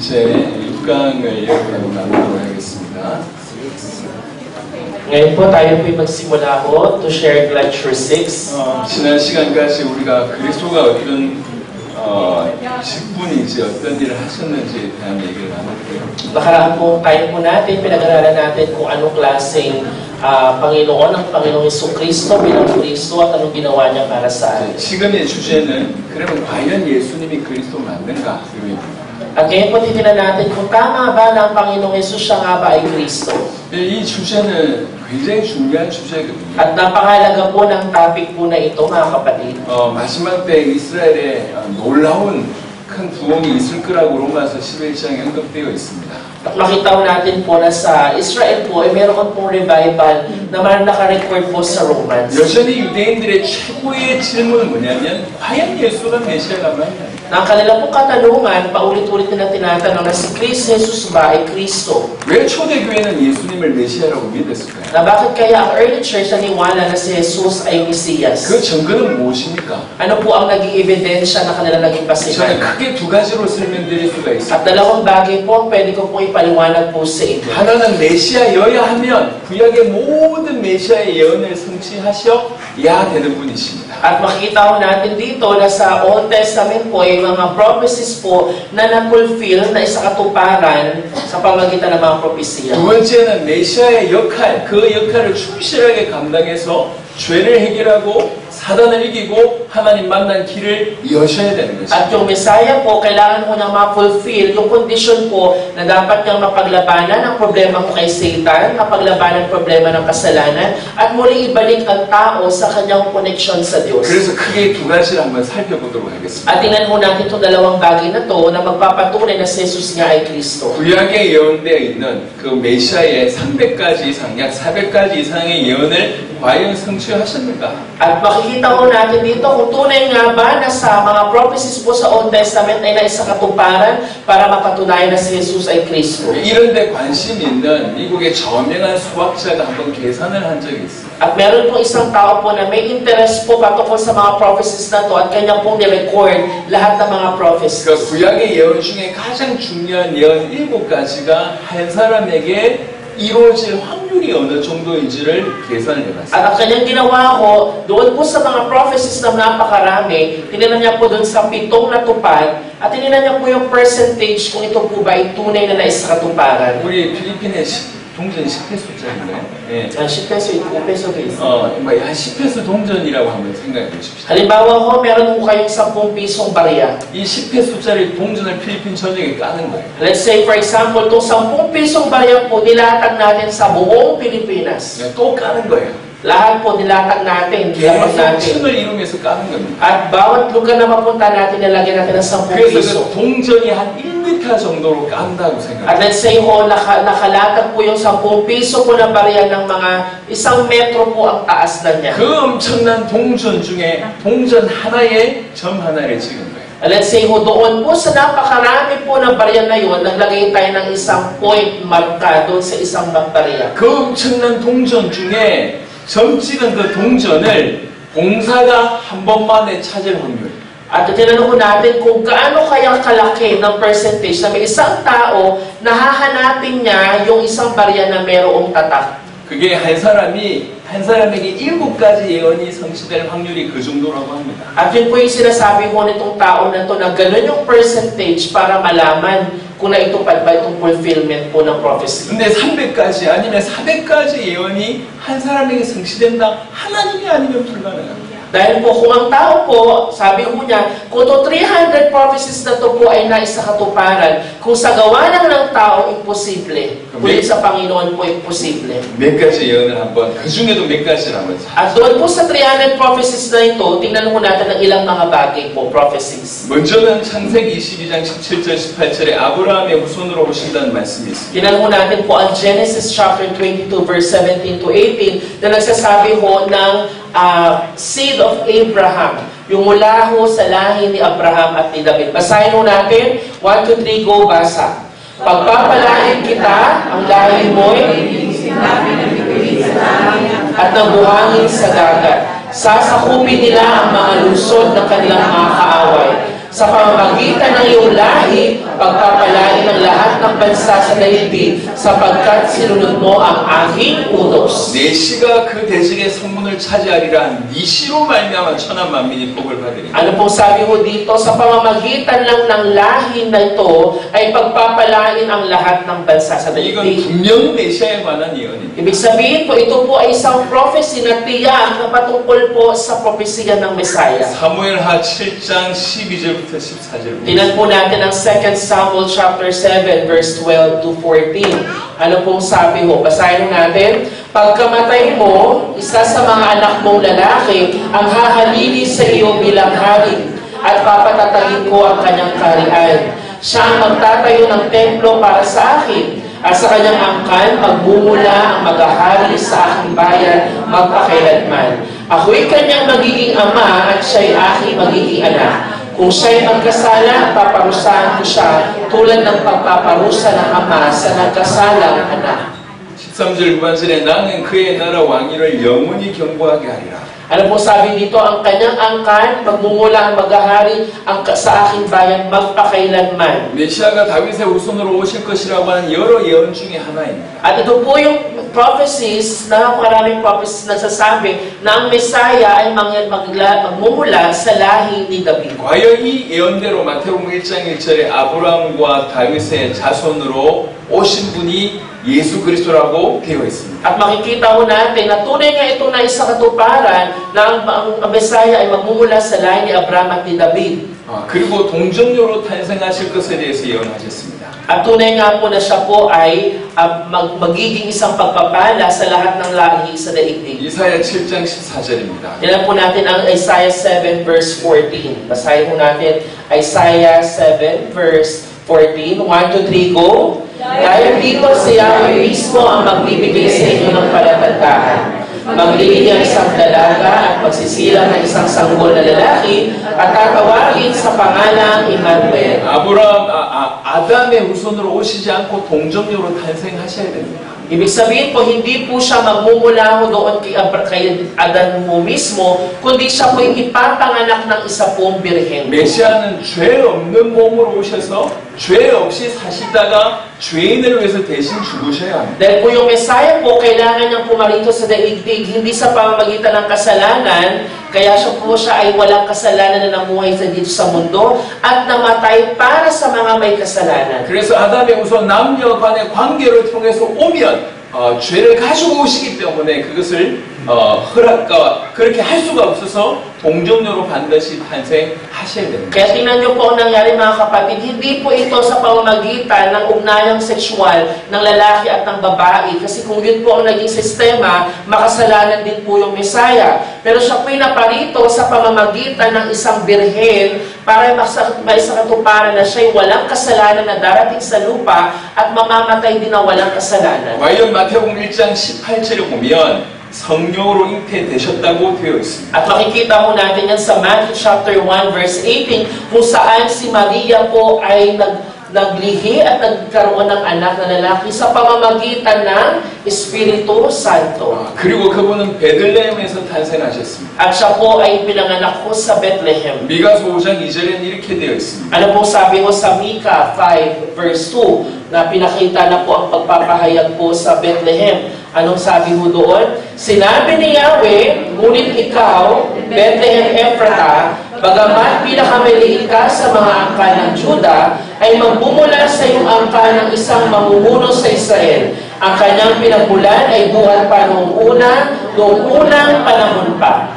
이제 6강을 여러분하고 나누도록 하겠습니다. Ngayon po tayo po'y magsimula po to share lecture 6. 지난 시간까지 우리가 그리스도가 어떤 직분인지 어떤 일을 하셨는지에 대한 얘기를 나눴고요. Nakaraan po tayo po natin, pinag-aralan natin kung anong klaseng Panginoon ang Panginoong Jesucristo bilang Kristo at anong ginawa niya para sa atin. 지금의 주제는 그러면 과연 예수님이 그리스도 맞는가? 이거입니다. At ngayon po titignan natin kung tama ba na ang Panginoong Jesus siya nga ba ay Kristo. 이 주제는 굉장히 중요한 주제거든요. At napakahalaga po ng topic po na ito, mga kapatid. 마지막 때 이스라엘에 놀라운 큰 부흥이 있을 거라고 로마서 11장에 언급되어 있습니다. At makita natin po na sa Israel po ay meron pong revival na naka-record po sa Romans. 여전히 유대인들의 최고의 질문은 뭐냐면 과연 예수가 메시아가 맞냐? Na ang kanila pong katanungan, paulit-ulit nila tinatanong na si Kristo Jesus ba ay Kristo? 왜 초대교회는 예수님을 메시아라고 믿었을까요? Na bakit kaya ang early church naniwala na si Jesus ay Mesiyas? 그 증거는 무엇입니까? Ano po ang naging ebidensya na kanila naging 저는 pasihan? 크게 두 가지로 설명드릴 수가 있습니다. At dalawang bagay po ang pwede ko pong ipaliwanag po sa inyo. 하나는 메시아여야 하면 구약의 모든 메시아의 예언을 성취하셔야 되는 분이십니다. At makikita ko natin dito na sa Old Testament po ay mga prophecies po na na-fulfill na isa katuparan sa pamagitan ng mga propesya. 두 번째는 메시아의 역할, 그 역할을 충실하게 감당해서 죄를 해결하고 사단을 이기고 하나님 만난 길을 여셔야 되는 것입니다. At yung Messiah po, kailangan ko niyang ma-fulfill yung condition po na dapat niyang mapaglabanan ang problema ko kay Satan, mapaglabanan ang problema ng kasalanan, at muli ibalik ang tao sa kanyang connection sa Diyos. 그래서 크게 두 가지를 한번 살펴보도록 하겠습니다. At tingnan mo natin itong dalawang bagay na to na magpapatunay na si Jesus nga ay Kristo. 구약에 예언되어 있는 그 메시아의 300가지 이상, 약 400가지 이상의 예언을 과연 성취하셨는가? At makikita ko natin dito kung tunay nga ba na sa mga prophecies po sa Old Testament ay naisa katuparan para mapatunayan na si Jesus ay Kristo. 이런 데 관심 있는 미국의 저명한 수학자가 한번 계산을 한 적이 있어요. At meron pong isang tao po na may interest po patungkol sa mga prophecies na to at kanya pong nirecord lahat ng mga prophecies. 그 구약의 예언 중에 가장 중요한 예언 7가지가 한 사람에게 이루어질 확률이 어느 정도인지를 계산을 해봤어요. At ang kanyang ginawa ko, doon po sa mga prophecies na napakarami, tinignan niya po doon sa 7 natupad, at tinignan niya po yung percentage kung ito po ba ay tunay na naisakatuparan. 우리 필리핀의 동전 10페소짜리인가요? 예. 10peso, 5peso ito. 한 10페소 동전이라고 한번 생각해 보십시오. Halimbawa ko, meron po kayong 10 pisong barya. 이 10페소짜리 동전을 필리핀 전역에 까는 거예요. Let's say, for example, itong 10 pisong barya po, nilatag natin sa buong Pilipinas. 또 까는 거예요. Lahat po nilatag natin, 계속 nilapag natin. 층을 이루면서 까는 겁니다. At bawat lugar na mapunta natin, nilagyan natin ng 10 그래서 piso. 그 동전이 한 1m 정도로 깐다고 At 생각해요. let's say ho, nakalatag po yung 10 piso po na barya ng mga 1 metro po ang taas na niya. 그 엄청난 동전 중에 동전 하나에 점 하나를 찍은 거예요. Let's say ho, doon po sa napakarami po ng barya na yun, naglagay tayo ng 1 point marka doon sa 1 barya. 그 엄청난 동전 중에 점 찍은 그 동전을 봉사가 한 번만에 찾을 확률. At tinanong ko natin kung gaano kaya kalaki ng percentage na may isang tao na hahanapin niya yung 1 barya na merong tatak. 그게 한 사람에게 7가지 예언이 성취될 확률이 그 정도라고 합니다. At yun po yung sinasabi ko nitong tao na to na gano'n yung percentage para malaman kung naitupad ba itong fulfillment po ng prophecy. 근데 300가지 아니면 400가지 예언이 한 사람에게 성취된다? 하나님이 아니면 불가능합니다. Dahil po kung ang tao po, sabi ko niya, kung ito 300 prophecies na to po ay naisa katuparan, kung sa gawa lang ng tao, imposible. Kulit sa Panginoon po, imposible. 몇 가지 예언을 한번, 그 중에도 몇 가지를 한번 At doon po sa 300 prophecies na ito, tingnan po natin ang ilang mga bagay po, prophecies. 먼저는 창세기 22장 17절 18절에 아브라함의 후손으로 오신다는 말씀이 있습니다. Tingnan po natin po ang Genesis chapter 22 verse 17 to 18 na nagsasabi ho ng seed of Abraham. Yung mula ho sa lahi ni Abraham at ni David. Basahin ho natin. 1, 2, 3, go, basa. Pagpapalain kita, ang lahi mo'y at nabuhangin sa dagat. Sasakupin nila ang mga lusod ng kanilang mga kaaway. Sa pamamagitan ng iyong lahi, pagpapalain ang lahat ng bansa sa daigdig, sapagkat sinunod mo ang aking utos. 내 씨가 그 대적의 성문을 차지하리라. 네 씨로 말미암아 천한 만민이 복을 받으리라. Ano pong sabi ho dito? Sa pamamagitan lang ng lahi na ito ay pagpapalain ang lahat ng bansa sa 이건 daigdig. 분명 메시아에 관한 예언입니다. Ibig sabihin po, ito po ay isang prophecy na tiyak na patungkol po sa propesya ng Messiah. 사무엘하 7장 12절부터 14절. Tingnan po natin ang 2 Samuel chapter 7 verse 12 to 14. Ano pong sabi ho? Basahin natin. Pagkamatay mo, isa sa mga anak mong lalaki ang hahalili sa iyo bilang hari at papatatagin ko ang kanyang kaharian. Siya ang magtatayo ng templo para sa akin at sa kanyang angkan magmumula ang maghahari sa aking bayan magpakailanman. Ako'y kanyang magiging ama at siya'y aking magiging anak. Kung siya'y magkasala, paparusahan ko siya tulad ng pagpaparusa ng ama sa nagkasalang anak. 13절 후반절에 나는 그의 나라 왕위를 영원히 경고하게 하리라. Ano po sabi dito? Ang kanyang angkan, magmumula ang maghahari sa aking bayan magpakailanman. 메시아가 다윗의 후손으로 오실 것이라고 하는 여러 예언 중에 하나입니다. At ito po yung prophecies, maraming prophecies nagsasabi na ang Messiah ay magmumula sa lahi ni David. 과연 이 예언대로 마태복음 1장 1절에 아브라함과 다윗의 자손으로 오신 분이 예수 그리스도라고 되어 있습니다. At makikita ho natin na tunay nga ito na isang katuparan na ang Messiah ay magmumula sa lahi ni Abraham at ni David. 그리고 동정녀로 탄생하실 것에 대해서 예언하셨습니다. At tunay nga po na siya po ay magiging isang pagpapala sa lahat ng lahi sa daigdig. 이사야 7장 14절입니다. Tingnan po natin ang Isaiah 7 verse 14. Basahin po natin Isaiah 7 verse 14. 1, 2, 3, go! Dahil dito si Yahweh mismo ang magbibigay sa inyo ng palatandaan. Maglibig ang isang dalaga at magsisilang ng isang sanggol na lalaki at tatawagin sa pangalang Emmanuel. 아담의 후손으로 오시지 않고 동정녀로 탄생하셔야 됩니다. Ibig sabihin po, hindi po siya magmumula ho doon kay Adan mo mismo, kundi siya po yung ipapanganak ng isa pong birhen. 메시아는 죄 없는 몸으로 오셔서 죄 없이 사시다가 죄인을 위해서 대신 죽으셔야 합니다. Dahil po yung Messiah po, kailangan niyang pumarito sa daigdig, hindi sa pamamagitan ng kasalanan, kaya siya ay walang kasalanan na namuhay dito sa mundo at namatay para sa mga may kasalanan. 그래서 아담의 후손 남녀 간의 관계를 통해서 오면 죄를 가지고 오시기 때문에 그것을 그렇게 할 수가 없어서 동정녀로 반드시 탄생하셔야 됩니다. Kaya tingnan niyo po ang nangyari mga kapatid, hindi po ito sa pamamagitan ng ugnayang sexual ng lalaki at ng babae. Kasi kung yun po ang naging sistema, makasalanan din po yung Messiah. Pero siya po'y naparito sa pamamagitan ng isang birhen para maisakatuparan na siya'y walang kasalanan na darating sa lupa at mamamatay din na walang kasalanan. 과연 마태복음 1장 18절에 보면 성령으로 잉태되셨다고 되어 있습니다. At makikita mo natin yan sa Matthew chapter 1 verse 18 kung saan si Maria po ay naglihi at nagkaroon ng anak na lalaki sa pamamagitan ng Espiritu Santo. 그리고 그분은 베들레헴에서 탄생하셨습니다. At siya po ay pinanganak po sa Bethlehem. 미가서 5장 2절에는 이렇게 되어 있습니다. Ano po sabi mo sa Micah 5 verse 2 na pinakita na po ang pagpapahayag po sa Bethlehem. Anong sabi mo doon? Sinabi ni Yahweh, ngunit ikaw, Bethlehem Ephrata, bagamat pinakamaliit ka sa mga angkan ng Juda, ay magbumula sa iyong angkan ng isang mamumuno sa Israel. Ang kanyang pinagmulan ay buhat pa noong unang panahon pa.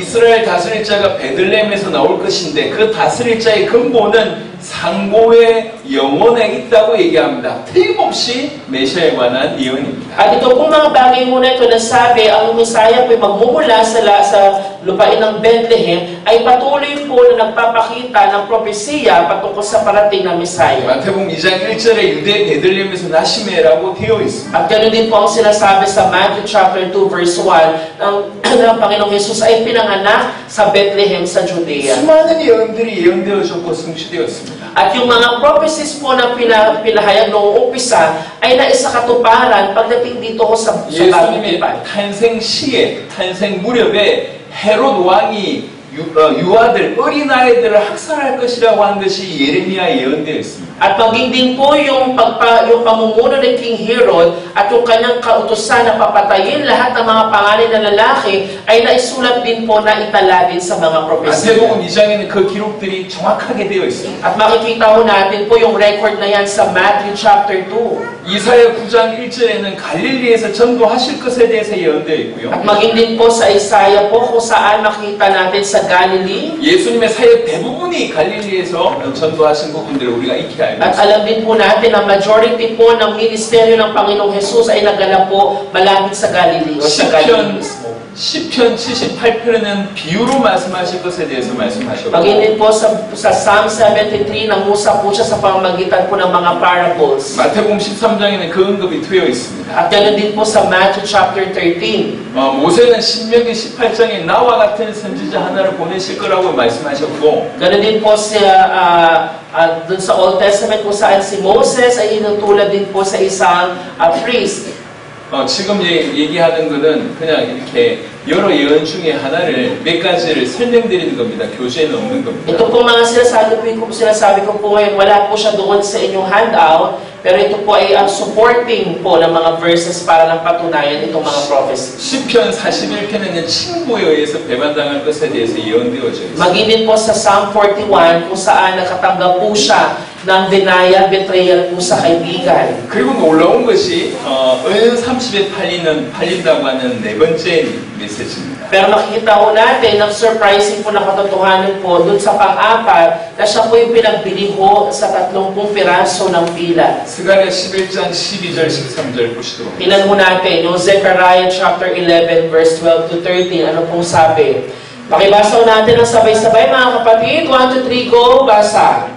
이스라엘 다스릴 자가 베들레헴에서 나올 것인데 그 다스릴 자의 근본은 상고의 영혼에 있다고 얘기합니다. 틀림없이 메시아에 관한 예언입니다. At ito pong mga bagay muna ito na sabi, ang Messiah po magmumula sa lupain ng Bethlehem ay patuloy po na nagpapakita ng propesiya patungkol sa parating na Messiah. 마태복음 2장 1절에 유대 베들레헴에서 나시메라고 되어 있습니다. At ganoon din po ang sinasabi sa Matthew chapter 2 verse 1 ng Panginoong Jesus ay pinanganak sa Bethlehem sa Judea. 수많은 예언들이 예언되어졌고 성취되었습니다. At yung mga prophecies po na pinahayag noong umpisa ay naisakatuparan pagdating dito sa bagong tipan. 예수님의 탄생 시에, 탄생 무렵에 헤롯 왕이 유아들, 어린아이들을 학살할 것이라고 하는 것이 예레미야에 예언되어 있습니다. At maging din po yung pamumuno ng King Herod at yung kanyang kautusan na papatayin lahat ng mga pangalan na lalaki ay naisulat din po na itala din sa mga propesya. 마태복음 2장에는 그 기록들이 정확하게 되어 있습니다. At makikita ho natin po yung record na yan sa Matthew chapter 2. 이사야 9장 1절에는 갈릴리에서 전도하실 것에 대해서 예언되어 있고요. At maging din po sa Isaiah po kung saan makita natin sa Galilee. 예수님의 사역 대부분이 갈릴리에서 전도하신 부분들을 우리가 익히 알고 At 있습니다. alam din po natin na majority po ng ministeryo ng Panginoong Jesus ay naganap po malapit sa Galilee o sa Galilee mismo. 시편 78편에는 비유로 말씀하실 것에 대해서 말씀하셨고 Maging din po sa Psalm 73, nangusap po siya sa pamamagitan po ng mga parables. 마태복음 13장에는 그 언급이 되어 있습니다. At ganoon din po sa Matthew chapter 13. 모세는 신명기 18장에 나와 같은 선지자 하나를 보내실 거라고 말씀하셨고 Ganoon din po dun sa Old Testament kung saan si Moses ay inutulad din po sa isang priest. 지금 얘기하는 것은 그냥 이렇게 여러 예언 중에 하나를 몇 가지를 설명드리는 겁니다. 교재에 넣는 겁니다. Ito po mga sinasabi ko po ngayon, wala po siya doon sa inyong handout, pero ito po ay supporting po ng mga verses para lang patunayan itong mga prophecies. 시편 41편에는 친구에 의해서 배반당할 것에 대해서 예언되어져 있습니다. Maging din po sa Psalm 41 kung saan nakatanggap po siya ng denial, betrayal po sa kaibigan. 그리고 놀라운 것이 은 30에 팔린다고 하는 네 번째 메시지입니다. Pero makikita po natin ang surprising po na katotohanan po dun sa pang-apat na siya po yung pinagbili ho sa 30 piraso ng pila. 스가랴 11장 12절 13절 보시도록 Tingnan mo natin yung Zechariah chapter 11 verse 12 to 13. Ano pong sabi? Pakibasa natin ang sabay-sabay mga kapatid. 1, 2, 3, go! Basa!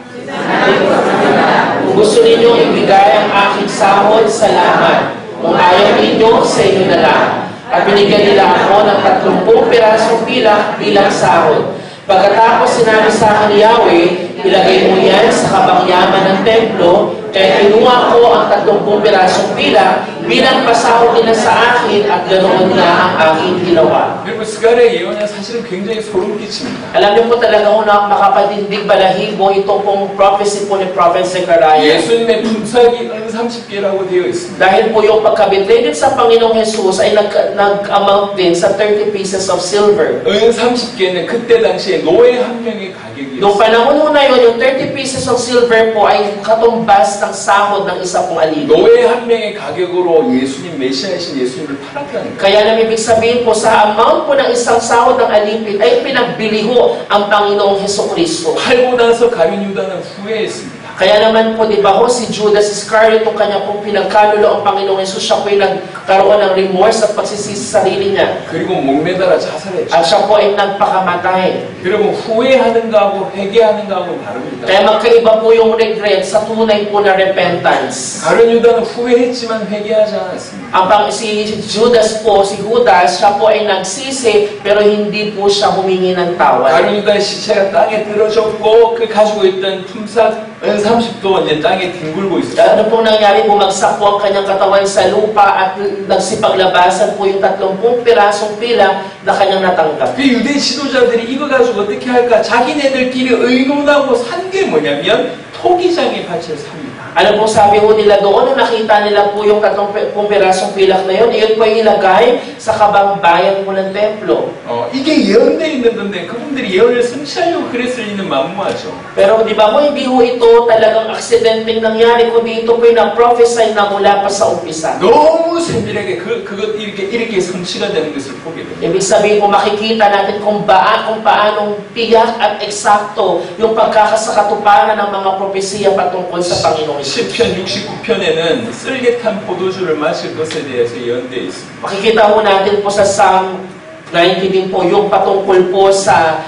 Kung gusto ninyo ibigay ang aking sahod, salamat. Kung ayaw ninyo, sa inyo na lang. At binigyan nila ako ng 30 pirasong pila bilang sahod. Pagkatapos sinabi sa akin ni Yahweh, ilagay mo yan sa kabangyaman ng templo, kaya kinuha ko ang 30 pirasong pila bilang pasahod nila sa akin at ganoon nga ang aking ginawa. 여러분 스가랴 예언은 사실은 굉장히 소름 끼칩니다. Alam niyo po talaga kung makapatindig balahibo itong pong prophecy po ni Prophet Zechariah. 예수님의 품삯이 은 30개라고 되어 있습니다. Dahil po yung pagkabitray din sa Panginoong Jesus ay nag-amount din sa 30 pieces of silver. 은 30개는 그때 당시에 노예 한 명의 가격이었습니다. Noong panahon ho na yun, yung 30 pieces of silver po ay katumbas ng sahod ng isa pong alipin. 노예 한 명의 가격으로 예수님 메시아이신 예수님을 팔았다는 거예요. Kaya nang ibig sabihin po, sa amount po ng isang sahod ng alipin ay pinagbili ho ang Panginoong Hesukristo. 팔고 나서 가룟 유다는 후회했습니다. Kaya naman po, di ba ho, si Judas Iscariot, kung kanya pong pinagkanulo ang Panginoong Jesus, siya po ay nagkaroon ng remorse at pagsisisi sa sarili niya. 그리고 목매달아 자살했죠. At siya po ay nagpakamatay. 여러분 후회하는 거하고 회개하는 거하고 다릅니다. Kaya magkaiba po yung regret sa tunay po na repentance. 가룟 유다는 후회했지만 회개하지 않았습니다. Si Judas po, si Judas, siya po ay nagsisi, pero hindi po siya humingi ng tawad. 가룟 유다의 시체가 땅에 들어졌고 그 가지고 있던 품삯 은 30도 이제 땅에 뒹굴고 있어요. Ano pong nangyari? Bumagsak po ang kanyang katawan sa lupa at nagsipaglabasan po yung 30 pirasong pila na kanyang natanggap. 그 유대 지도자들이 이거 가지고 어떻게 할까? 자기네들끼리 의논하고 산 게 뭐냐면 토기장의 밭을 삽니다. Ano pong sabi ho nila doon na nakita nila po yung 30 pirasong pilak na yun, iyon po ilagay sa kabangbayan po ng templo. 이게 예언되어 있는 건데 그분들이 예언을 성취하려고 그랬을 리는 만무하죠. Pero di ba ho, hindi ho ito talagang aksidenteng nangyari, kundi ito po yung na-prophesy na mula pa sa umpisa. 너무 세밀하게 그것 이렇게 성취가 되는 것을 보게 됩니다. Ibig sabihin po, makikita natin kung paanong tiyak at eksakto yung pagkakasakatuparan ng mga propesiya patungkol sa Panginoon. 시편 69편에는 쓸개탄 포도주를 마실 것에 대해서 예언되어 있습니다. Makikita ho natin po sa Psalm 90 din po yung patungkol po sa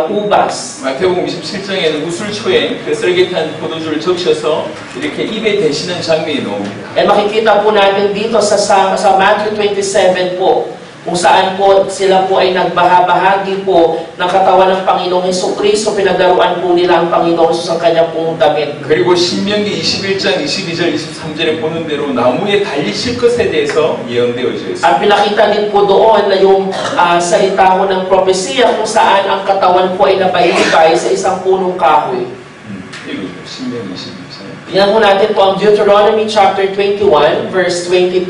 ubas. 마태복음 27장에는 우술초에 그 쓸개탄 포도주를 적셔서 이렇게 입에 대시는 장면이 나옵니다. And makikita po natin dito sa Matthew 27 po, kung saan po sila po ay nagbahabahagi po ng katawan ng Panginoong Hesukristo, pinagdaruan po nila ang Panginoong Jesus ang kanyang pong damit. 그리고 신명기 21장 22절 23절에 보는 대로 나무에 달리실 것에 대해서 예언되어져 있습니다. At pinakita din po doon na yung salita ho ng propesiya kung saan ang katawan po ay nabaybay sa isang punong kahoy. 읽어주세요. 신명기 22장. Tingnan po natin po ang Deuteronomy chapter 21, verse 22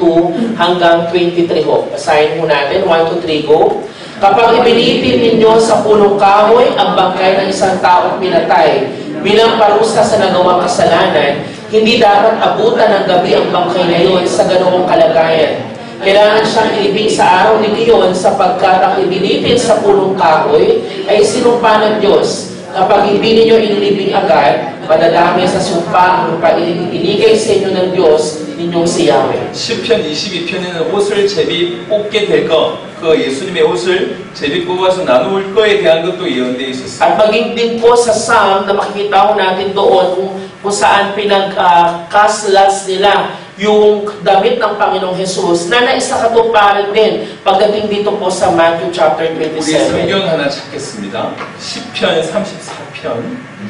hanggang 23 ho. Basahin po natin, 1 to 3, go. Kapag ibinitid ninyo sa punong kahoy ang bangkay ng isang taong pinatay bilang parusa sa nagawang kasalanan, hindi dapat abutan ng gabi ang bangkay na iyon sa ganoong kalagayan. Kailangan siyang ilibing sa araw ni Giyon sapagkat ang ibinitid sa punong kahoy ay sinumpa ng Diyos. Kapag hindi ninyo inilibing agad, madadami sa sumpa ang ipinigay sa inyo ng Diyos ninyong si Yahweh. 시편 22편에는 옷을 제비 뽑게 될 것, 그 예수님의 옷을 제비 뽑아서 나누을 거에 대한 것도 예언되어 있었습니다. At maging din po sa Psalm na makikita ko natin doon kung saan pinagkaslas nila yung damit ng Panginoong Jesus na naisakatuparan din pagdating dito po sa Matthew chapter 우리 27. 성경 하나 찾겠습니다. 시편 34편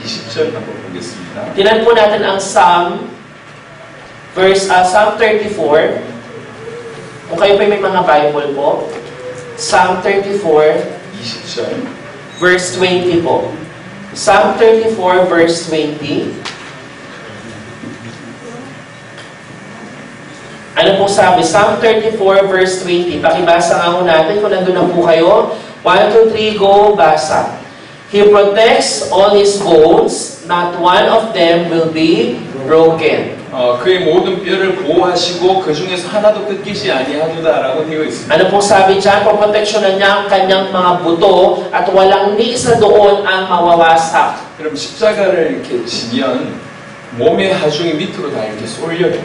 20절 한번 보겠습니다. Tinan po natin ang Psalm 34. Kung kayo pa may mga Bible po, Psalm 34, 20절. verse 20 po. Psalm 34, verse 20. Ano po sabi? Psalm 34, verse 20. Pakibasa nga ho natin kung nandun na po kayo. 1, 2, 3, go, basa. He protects all his bones, not one of them will be broken. 그의 모든 뼈를 보호하시고 그 중에서 하나도 끊기지 아니하도다라고 되어 있습니다. Ano po sabi dyan? Poproteksyonan niya ang kanyang mga buto at walang ni isa doon ang mawawasak. 그럼 십자가를 이렇게 지면 몸의 하중이 밑으로 다 이렇게 쏠려요.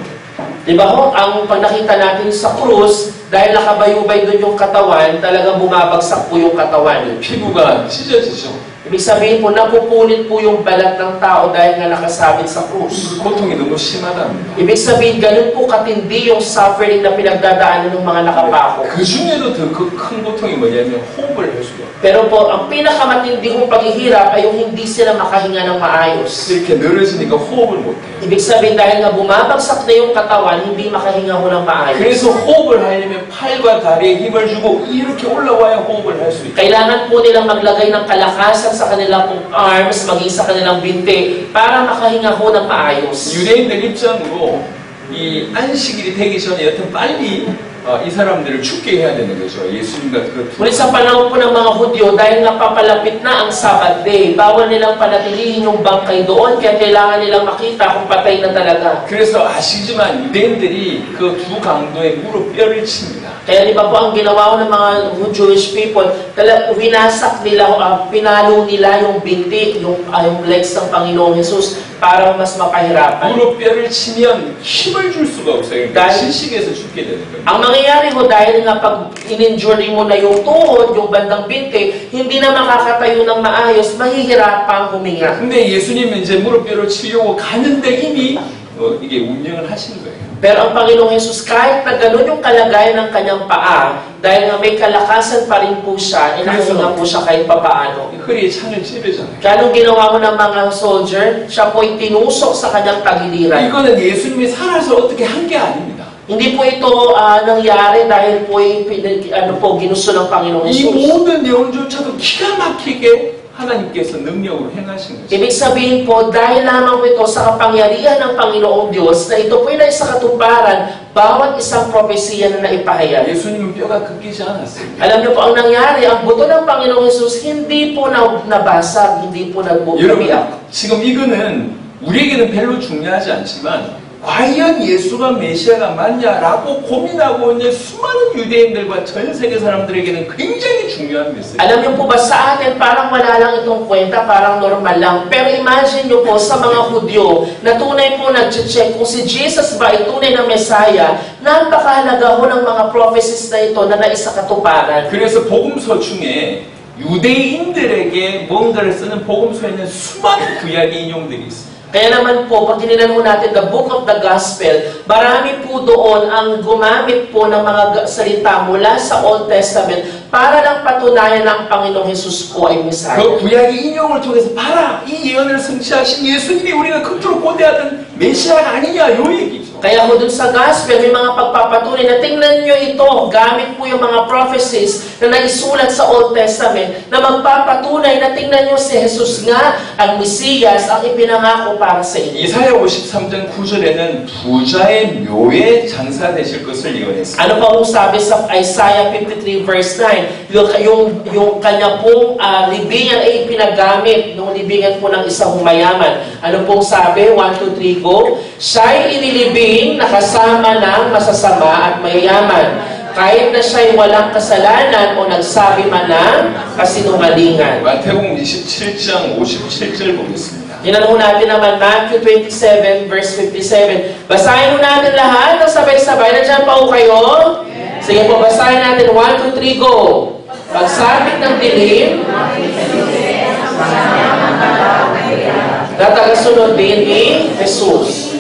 Diba ho, ang pag nakita natin sa krus, dahil nakabayubay doon yung katawan, talagang bumabagsak po yung katawan. 피부가 찢어지죠. Ibig sabihin po, napupunit po yung balat ng tao dahil nga nakasabit sa krus. 그 고통이 너무 심하답니다. Ibig sabihin, ganun po katindi yung suffering na pinagdadaanan ng mga nakapako. 그 중에도 더 큰 고통이 뭐냐면 호흡을 할 수가 없어요. Pero po, ang pinakamatindi kong paghihirap ay yung hindi sila makahinga ng maayos. 이렇게 늘어지니까 호흡을 못해요. Ibig sabihin, dahil nga bumabagsak na yung katawan, hindi makahinga ho ng maayos. 그래서 호흡을 하려면 팔과 다리에 힘을 주고 이렇게 올라와야 호흡을 할 수 있어요. Kailangan po nilang maglagay ng kalakasan sa kanilang pong arms, maging sa kanilang binti, para makahinga ho ng maayos. 유대인들 입장으로 이 안식일이 되기 전에 여튼 빨리 이 사람들을 죽게 해야 되는 거죠. 예수님과 그 Ngunit sa panahon po ng mga Hudyo, dahil napapalapit na ang Sabbath day, bawal nilang panatilihin yung bangkay doon, kaya kailangan nilang makita kung patay na talaga. 그래서 아시지만 유대인들이 그 두 강도의 무릎 뼈를 칩니다. Kaya di ba po ang ginawa ko ng mga Jewish people, winasak nila, pinalo nila yung binti, yung legs ng Panginoong Jesus para mas mapahirapan. 무릎 뼈를 치면 힘을 줄 수가 없어요. 그러니까 dahil 질식에서 죽게 되는 거예요. ang mangyayari ho dahil nga pag in-injury mo na yung tuhod, yung bandang binti, hindi na makakatayo ng maayos, mahihirapang huminga. 근데 예수님은 이제 무릎뼈를 치려고 가는데 이미 이게 운명을 하신 거예요. Pero ang Panginoong Jesus, kahit na gano'n yung kalagayan ng kanyang paa, dahil nga may kalakasan pa rin po siya, inahinga po siya kahit papaano. 허리에 창을 찌르잖아요. Kaya anong ginawa mo ng mga soldier, siya po'y tinusok sa kanyang tagiliran. 이거는 예수님이 살아서 어떻게 한 게 아닙니다. Hindi po ito nangyari dahil po'y ginusto ng Panginoong 이 Jesus. 모든 내용조차도 기가 막히게 하나님께서 능력으로 행하신 거죠. Ibig sabihin po, dahil lamang po ito sa kapangyarihan ng Panginoong Diyos, na ito po'y naisakatuparan bawat isang propesiya na naipahayag. 예수님은 뼈가 꺾이지 않았어요. Alam niyo po, ang nangyari, ang buto ng Panginoong Jesus, hindi po nabasag, hindi po 여러분, nagbubiyak. 지금 이거는 우리에게는 별로 중요하지 않지만 과연 예수가 메시아가 맞냐라고 고민하고 있는 수많은 유대인들과 전 세계 사람들에게는 굉장히 중요한 메시지. Alam niyo po ba sa atin, parang wala lang itong kwenta, parang normal lang. Pero imagine niyo po sa mga Hudyo na tunay po nag-check kung si Jesus ba ay tunay na Messiah, napakahalaga ho ng mga prophecies na ito na naisakatuparan. 그래서 복음서 중에 유대인들에게 뭔가를 쓰는 복음서에는 수많은 구약의 인용들이 있습니다. Kaya naman po, pag tinignan po natin the book of the gospel, marami po doon ang gumamit po ng mga salita mula sa Old Testament para lang patunayan na ang Panginoong Jesus po ay Messiah. 그 구약의 인용을 통해서 봐라, 이 예언을 성취하신 예수님이 우리가 겉으로 고대하던 메시아가 아니냐, 요 얘기죠. Kaya ho dun sa gospel, may mga pagpapatunay na tingnan nyo ito, gamit po yung mga prophecies na naisulat sa Old Testament na magpapatunay na tingnan nyo si Jesus nga, ang Mesiyas, ang ipinangako para sa inyo. 이사야 53장 9절에는 부자의 묘에 장사되실 것을 예언했습니다. Ano pa po sabi sa Isaiah 53 verse 9? Yung kanya pong libingan ay ipinagamit ng libingan po ng isang mayaman. Ano pong sabi? 1, 2, 3, go. Siya'y inilibing na kasama ng masasama at mayayaman, kahit na siya'y walang kasalanan o nagsabi man ng kasinungalingan. 마태복음 27장 57절 보겠습니다. Tingnan ho natin naman Matthew 27 verse 57. Basahin ho natin lahat ng sabay-sabay. Nandiyan pa ho kayo? Sige po, basahin natin. 1, 2, 3, go! Pagsabit ng dilim, natagasunod din ni Jesus.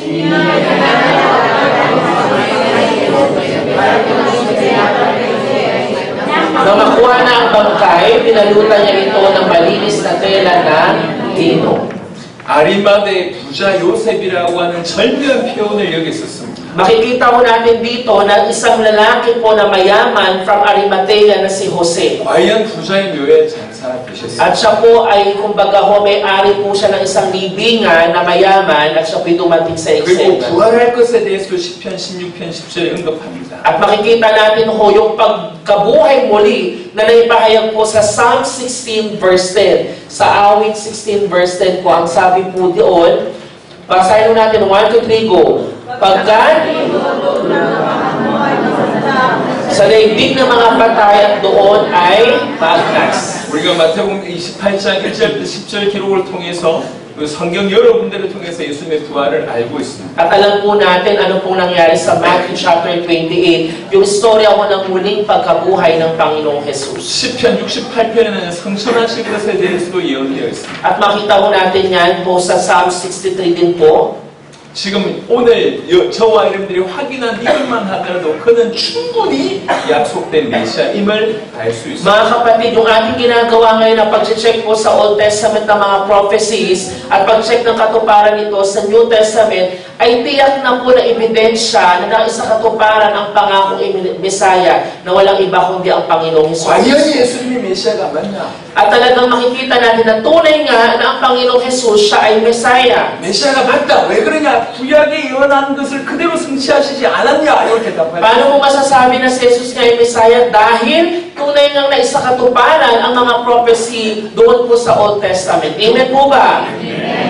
Nang makuha na ang bangkay, pinalutan niya ito ng malinis na tela ng lino. 아리마대 부자 요셉이라고 하는 절묘한 표현을 여기 썼습니다. Makikita mo natin dito na isang lalaki po na mayaman from Arimathea na si Jose. 과연 부자의 묘에 장사되셨습니다. At siya po ay, kumbaga ho, may-ari po siya ng isang libingan na mayaman at siya po'y dumating sa 그리고 eksena. 부활할 것에 대해서 10편, 16편, 10절에 언급합니다. At makikita natin ho yung pagkabuhay muli na naipahayag po sa Psalm 16 verse 10. Sa awit 16 verse 10 po, ang sabi po doon, basahin natin 1, 2, 3, go. Pagkat sa daigdig ng mga patay at doon ay magnas. 우리가 마태복음 28장 1절부터 10절 기록을 통해서 그 성경 여러 군데를 통해서 예수님의 부활을 알고 있습니다. At alam po natin ano pong nangyari sa Matthew chapter 28, yung istorya mo ng muling pagkabuhay ng Panginoong Jesus. 10편 68편에는 성천하실 것에 대해서도 예언되어 있습니다. At makita ho natin yan po sa Psalm 63 din po. 지금 오늘 저와 여러분들이 확인한 이것만 하더라도 그는 충분히 약속된 메시아임을 알 수 있습니다. Mga kapatid, yung ating ginagawa ngayon na pag-check po sa Old Testament ng mga prophecies at pag-check ng katuparan nito sa New Testament ay tiyak na po na ebidensya na nang isa katuparan ang pangakong Messiah na walang iba kundi ang Panginoong Jesus. 과연 예수님이 메시아가 맞나? At talagang makikita natin na tunay nga na ang Panginoong Jesus siya ay Messiah. 메시아가 맞다. 왜 그러냐? 구약에 예언한 것을 그대로 성취하시지 않았냐? 이렇게 답하죠. Paano mo masasabi na si Jesus nga ay Messiah? Dahil tunay nga na isa katuparan ang mga prophecy doon po sa Old Testament. Amen po ba?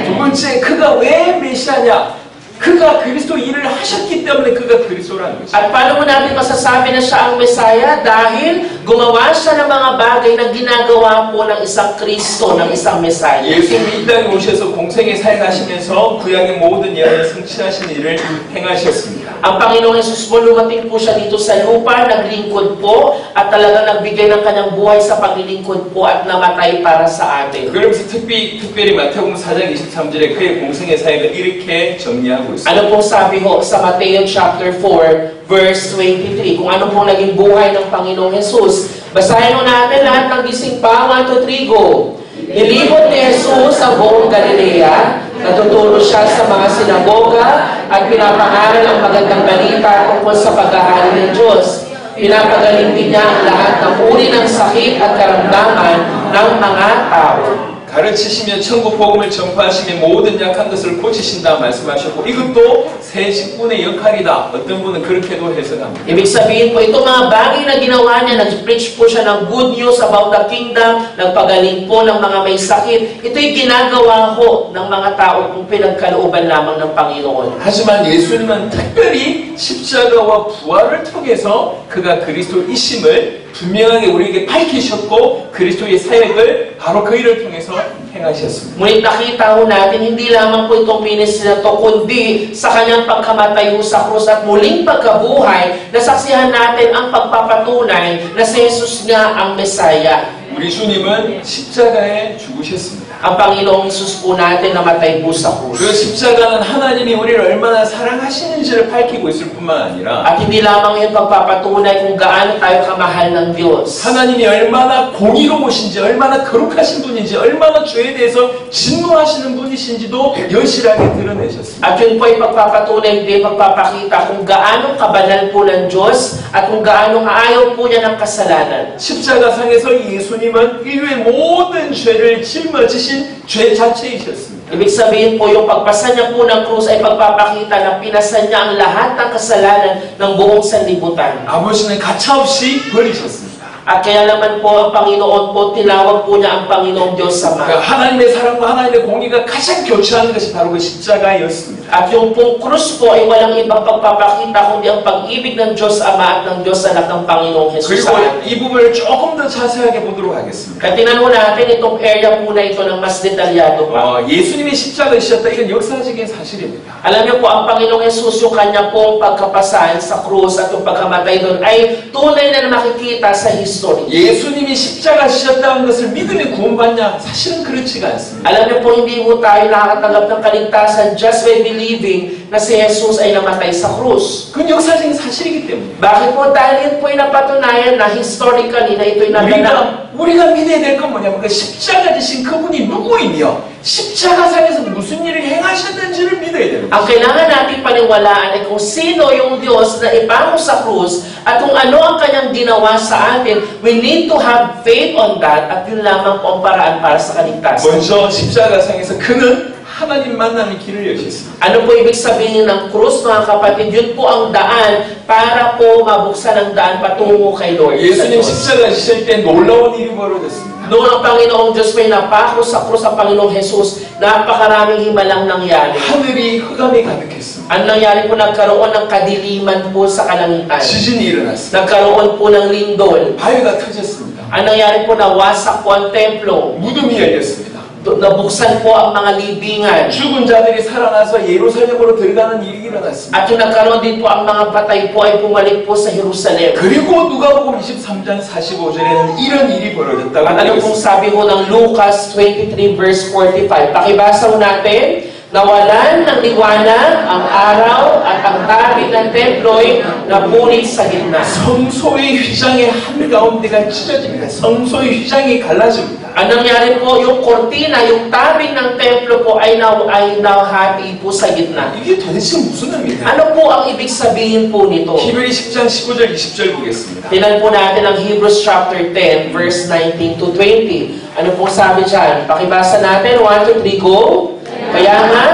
두 번째, 그가 왜 메시아냐? 그가 그리스도 일을 하셨기 때문에 그가 그리스도라는 거죠. At paano mo natin masasabi na siya ang Messiah? Dahil gumawa siya ng mga bagay na ginagawa po ng isang Kristo, ng isang Messiah. 예수님이 이 땅에 오셔서 공생에 사역하시면서 구약의 모든 예언을 성취하신 일을 행하셨습니다. Ang Panginoong Jesus po, lumating po siya dito sa lupa, naglingkod po, at talagang nagbigay ng kanyang buhay sa paglilingkod po at namatay para sa atin. 그러면서 특별히 마태복음 4장 23절에 그의 공생의 사역을 이렇게 정리하고 있습니다. Ano pong sabi ho sa Mateo chapter 4, verse 23, kung ano pong naging buhay ng Panginoong Jesus. Basahin mo natin lahat ng gising pa, 1, 2, 3, go. Nilibot ni Jesus sa buong Galilea, natuturo siya sa mga sinagoga at pinapangaral ang magandang balita tungkol sa paghahari ng Diyos. Pinapagaling din niya ang lahat ng uri ng sakit at karamdaman ng mga tao. 가르치시며 천국 복음을 전파하시며 모든 약한 것을 고치신다 말씀하셨고 이것도 새 직분의 역할이다. 어떤 분은 그렇게도 해석합니다. Ibig sabihin po, itong mga bagay na ginawa niya, nag-preach po siya ng good news about the kingdom, nagpagaling po ng mga may sakit. Ito'y ginagawa ho ng mga tao kung pinagkalooban lamang ng Panginoon. 하지만 예수님은 특별히 십자가와 부활을 통해서 그가 그리스도이심을 분명하게 우리에게 밝히셨고 그리스도의 사역을 바로 그 일을 통해서 행하셨습니다. Ngunit nakita ho natin, hindi lamang po itong ministry na to, kundi sa kanyang pagkamatay sa krus at muling pagkabuhay, nasaksihan natin ang pagpapatunay na si Jesus nga ang Messiah. 우리 주님은 십자가에 죽으셨습니다. ang Panginoong Hesus po natin namatay po sa 그 krus. 십자가는 하나님이 우리를 얼마나 사랑하시는지를 밝히고 있을 뿐만 아니라 At hindi lamang yun pagpapatunay kung gaano tayo kamahal ng Diyos. 하나님이 얼마나 공의로우신지, 얼마나 거룩하신 분인지, 얼마나 죄에 대해서 진노하시는 분이신지도 여실하게 드러내셨습니다. At yun po ay pagpapatunay din, pagpapakita kung gaano kabanal po ng Diyos at kung gaano ayaw po niya ng kasalanan. 십자가상에서 예수님은 인류의 모든 죄를 짊어지신 죄 자체이셨습니다. Ibig sabihin po, yung pagpasa niya po ng krus ay pagpapakita na pinasa niya ang lahat ng kasalanan ng buong sanlibutan. 아버지는 가차없이 버리셨습니다. At kaya naman po ang Panginoon po, tinawag po niya ang Panginoong Diyos Ama. 그러니까 하나님의 사랑과 하나님의 공의가 가장 교차하는 것이 바로 그 십자가였습니다. At yung pong krus po ay walang ibang pagpapakita kundi ang pag-ibig ng Diyos Ama at ng Diyos Anak ng Panginoong Jesus 그리고 sa atin. 이 부분을 조금 더 자세하게 보도록 하겠습니다. Kaya tingnan mo natin itong area po na ito ng mas detalyado pa. 예수님이 십자가이셨다. 이건 역사적인 사실입니다. Alam niyo po, ang Panginoong Jesus, yung kanya pong pagkapasan sa krus at yung pagkamatay doon ay tunay na makikita sa history. 예수님이 십자가시셨다는 것을 믿으면 구원받냐? 사실은 그렇지가 않습니다. Alam niyo po, hindi po tayo nakakatanggap ng kaligtasan just by believing na si Jesus ay namatay sa krus. 그건 역사적인 사실이기 때문에 Bakit po? Dahil yun po ay napatunayan na historically na ito'y naganap. 우리가 믿어야 될 건 뭐냐면 그 십자가 지신 그분이 누구이며 십자가상에서 무슨 일을 행하셨는지를 믿어야 됩니다. Ang kailangan natin paniwalaan ay kung sino yung Diyos na ipango sa krus at kung ano ang kanyang ginawa sa atin. We need to have faith on that at yun lamang po ang paraan para sa kaligtasan. 먼저 십자가상에서 그는 하나님 만남의 길을 여셨습니다. Ano po ibig sabihin ng krus, mga kapatid? Yun po ang daan para po mabuksan ang daan patungo kay Lord. 예수님 십자가 지실 때 놀라운 일이 벌어졌습니다. Noon ang Panginoong Diyos may napako sa krus ang Panginoong Jesus, napakaraming himalang nangyari. 하늘이 흑암이 가득했습니다. Ang nangyari po, nagkaroon ng kadiliman po sa kalangitan. 지진이 일어났습니다. Nagkaroon po ng lindol. 바위가 터졌습니다. Ang nangyari po, nawasak po ang templo. 무덤이 열렸습니다. Nabuksan po ang mga libingan. 죽은 자들이 살아나서 예루살렘으로 들어가는 일이 일어났습니다. At yung nagkaroon din po ang mga patay po ay bumalik po sa Jerusalem. 그리고 누가복음 23장 45절에는 이런 일이 벌어졌다고 At ano 되어 pong 있습니다. sabi mo ng Lucas 23 verse 45? Pakibasa mo natin. Nawalan ng liwanag ang araw at ang tabig ng templo'y napunit sa gitna. 성소의 휘장의 한가운데가 찢어집니다. 성소의 휘장이 갈라집니다. Ang nangyari po, yung kortina, yung tabing ng templo po ay nahati po sa gitna. 이게 도대체 무슨 의미냐? Ano po ang ibig sabihin po nito? 히브리 10장 15절 20절 보겠습니다. Tingnan po natin ang Hebrews chapter 10, verse 19 to 20. Ano po sabi dyan? Pakibasa natin. 1, 2, 3, go! Kaya nga,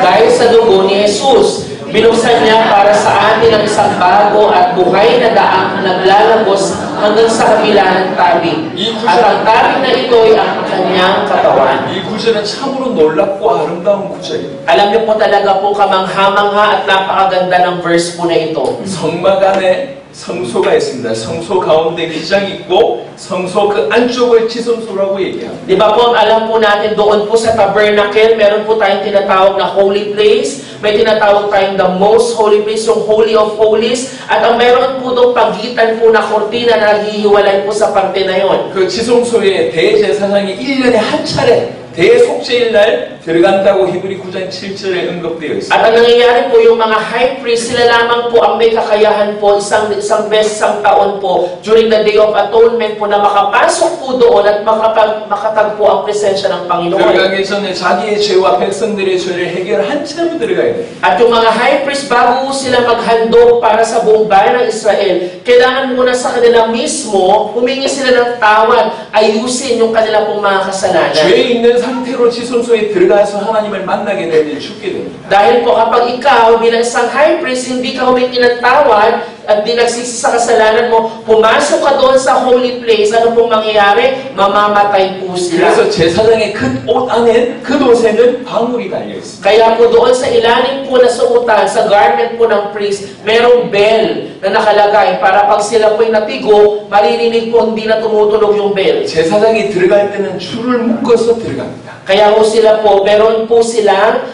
dahil sa dugo ni Jesus, binuksan niya para sa atin ang isang bago at buhay na daang naglalabos hanggang sa kabila ng tabing. At ang tabing na ito ay ang kanyang katawan. 이 구절은 참으로 놀랍고 아름다운 구절입니다. Alam niyo po talaga po kamangha-mangha at napakaganda ng verse po na ito. 성막 안에 성소가 있습니다. 성소 가운데 휘장이 있고 성소 그 안쪽을 지성소라고 얘기합니다. Di ba po, alam po natin doon po sa tabernacle, meron po tayong tinatawag na holy place, may tinatawag tayong the most holy place, yung holy of holies, at ang meron po doon pagitan po na kortina na naghihiwalay po sa parte na yon. 그 지성소에 대제사장이 1년에 한 차례 대속죄일 날 들어간다고 히브리 9장 7절에 언급되어 있습니다. At ang nangyayari po, yung mga high priest, sila lamang po ang may kakayahan po, isang beses, isang taon po, during the Day of Atonement po, na makapasok po doon at makatagpo ang presensya ng Panginoon. 들어가기 전에 자기의 죄와 백성들의 죄를 해결한 채로 들어가야 돼요. At yung mga high priest, bago sila maghandog para sa buong bayan ng Israel, kailangan muna sa kanila mismo, humingi sila ng tawad, ayusin yung kanila pong mga kasalanan. 죄 있는 상태로 지성소에 들어가서 하나님을 만나게 되면 죽게 됩니다. Dahil po kapag ikaw bilang isang high priest, hindi ka humingi ng tawad at di nagsisi sa kasalanan mo, pumasok ka doon sa holy place, ano pong mangyayari? Mamamatay po sila. 그래서 제사장의 그 옷 안에 그 옷에는 방울이 달려 있습니다. Kaya po doon sa ilalim po na suotan, sa garment po ng priest, merong bell na nakalagay para pag sila po'y natigo, maririnig po hindi na tumutunog yung bell. 제사장이 들어갈 때는 줄을 묶어서 들어갑니다. Kaya po sila po, meron po silang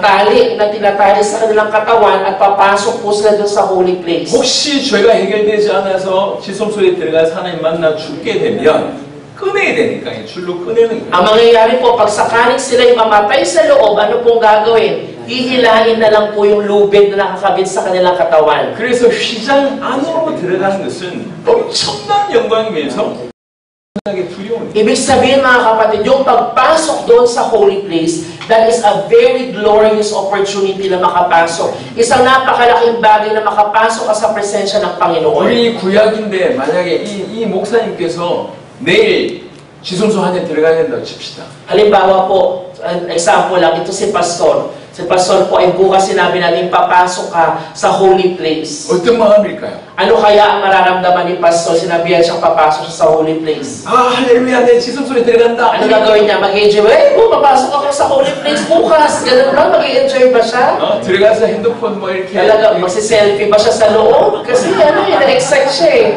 tali na tinatali sa kanilang katawan at papasok po sila doon sa holy place. 혹시 혹시 죄가 해결되지 않아서 지성소에 들어가서 하나님 만나 죽게 되면 꺼내야 되니까 줄로 꺼내는 거예요. Ang mangyayari po, pag sakaling sila'y mamatay sa loob, ano pong gagawin? Hihilahin na lang po yung lubid na nakakabit sa kanilang katawan. 그래서 휘장 안으로 들어가는 것은 엄청난 영광이면서 엄청나게 두려운 거예요. Ibig sabihin mga kapatid, yung pagpasok doon sa holy place, that is a very glorious opportunity na makapasok. Isang napakalaking bagay na makapasok ka sa presensya ng Panginoon. 우리 구약인데 만약에 이 목사님께서 내일 지성소 안에 들어가야 된다고 칩시다. Halimbawa po, example lang, ito si Pastor. Si Pastor po ay bukas sinabi natin papasok ka sa holy place. 어떤 마음일까요? Ano kaya ang mararamdaman ni Pastor? Sinabihan siyang papasok siya sa holy place. 아 할렐루야 내 지성소에 들어간다. Ano gagawin niya? Mag-enjoy? Papasok ako sa holy place bukas. Ganun ba? Mag-enjoy ba siya? 들어가서 핸드폰 뭐 이렇게 Talaga, magsiselfie ba siya sa loob? Kasi na-excite siya eh.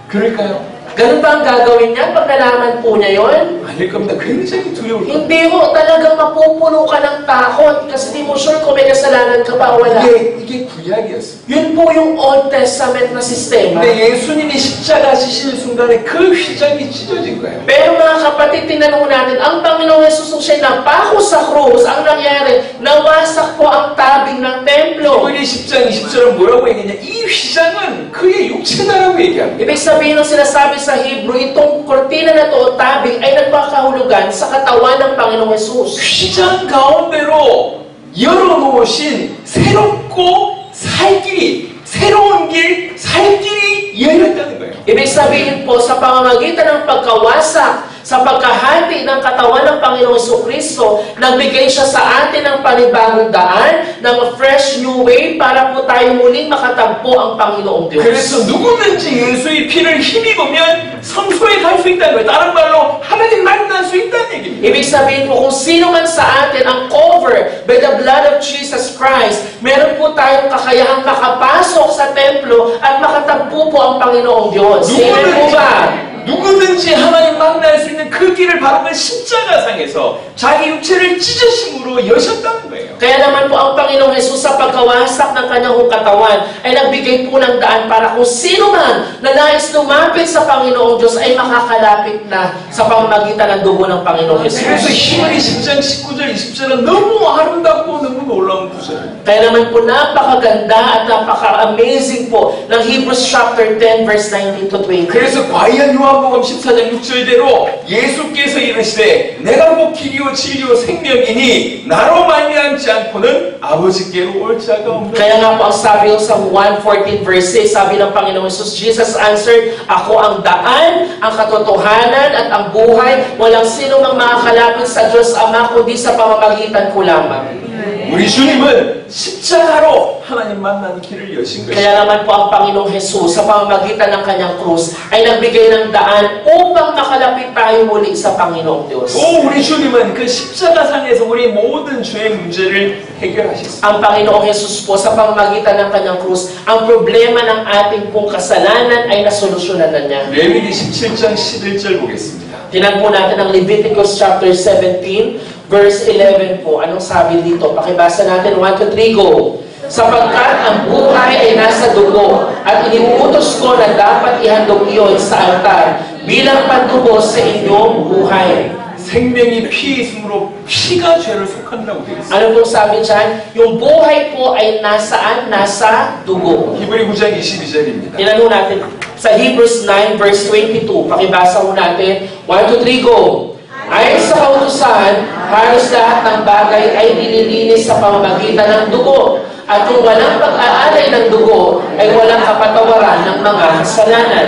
그럴까요? Ganun ba ang gagawin niya pag nalaman po niya yon? 아닐 겁니다. 굉장히 두려울 겁니다. Hindi ho, talagang mapupuno ka ng takot kasi di mo sure kung may kasalanan ka ba o wala. 이게 구약이었어요. Yun po yung Old Testament na sistema. 근데 예수님이 십자가 지시는 순간에 그 휘장이 찢어진 거예요. Pero mga kapatid, tinanong natin, ang Panginoong Yesus nung siya napako sa krus, ang nangyari, nawasak po ang tabing ng templo. 히브리 10장 20절은 뭐라고 얘기했냐? 이 휘장은 그의 육체다라고 얘기합니다. Ibig sabihin ng sinasabi sa Hebrew, itong kortina na to o tabing ay nagpakahulugan sa katawan ng Panginoong Yesus. 휘장 가운데로 열어놓으신 새롭고 살 길이, 새로운 길, 살 길이 열렸다는 거예요. Ibig sabihin po, sa pamamagitan ng pagkawasak, sa pagkahati ng katawan ng Panginoong Jesucristo, nagbigay siya sa atin ng panibagong daan, ng fresh new way para po tayo muling makatagpo ang Panginoong Diyos. 그래서 누구든지 예수의 피를 힘입으면 성소에 갈 수 있다는 거예요. 다른 말로 하나님 만날 수 있다는 얘기입니다. Ibig sabihin po, kung sino man sa atin ang covered by the blood of Jesus Christ, meron po tayong kakayahang makapasok sa templo at makatagpo po ang Panginoong Diyos. Amen po ba? 누구든지 하나님 만날 수 있는 그 길을 바로 그 십자가상에서 자기 육체를 찢으심으로 여셨다는 거예요. Kaya naman po ang Panginoong Jesus sa pagkawasak ng kanyang katawan ay nagbigay po ng daan para kung sino man na nais lumapit sa Panginoong Diyos ay makakalapit na sa pamamagitan ng dugo ng Panginoong 그래서 Jesus. 히브리 10장 19절 20절은 너무 아름답고 너무 놀라운 구절. Kaya naman po napakaganda at napaka-amazing po ng Hebrews chapter 10 verse 19 to 20. 그래서 과연 요한복음 14장 6절대로 예수께서 이르시되 내가 곧 길이요 진리요 생명이니 나로 말미암지 않고는 아버지께로 올 자가 없느니라. Kaya nga po ang sabi sa 1:14 verse 6, sabi ng Panginoong Jesus, Jesus answered, ako ang daan, ang katotohanan at ang buhay. Walang sino mang makakalapit sa Diyos Ama kundi sa pamamagitan ko lamang. 우리 주님은 십자가로 하나님 만나는 길을 여신 것입니다. Kaya naman po ang Panginoong Jesus sa pamamagitan ng kanyang krus ay nagbigay ng daan upang makalapit tayo muli sa Panginoong Diyos. 또 우리 주님은 그 십자가상에서 우리 모든 죄의 문제를 해결하셨습니다. Ang Panginoong Jesus po sa pamamagitan ng kanyang krus, ang problema ng ating pong kasalanan ay nasolusyonan na niya. 레위기 17장 11절 보겠습니다. Tinan po natin ang Leviticus chapter 17 verse 11 po. Anong sabi dito? Pakibasa natin. 1, 2, 3, go! Sapagkat ang buhay ay nasa dugo at iniutos ko na dapat ihandog iyon sa altar bilang pandugo sa inyong buhay. 생명이 피에 있으므로 피가 죄를 속한다고 되어 있습니다. Ano pong sabi dyan? Yung buhay po ay nasaan? Nasa dugo. 히브리 9장 22절입니다. Tinan mo natin sa Hebrews 9 verse 22. Pakibasa mo natin. 1, 2, 3, go! Ayon sa kautusan, halos lahat ng bagay ay nililinis sa pamamagitan ng dugo. At kung walang pag-aalay ng dugo, ay walang kapatawaran ng mga kasalanan.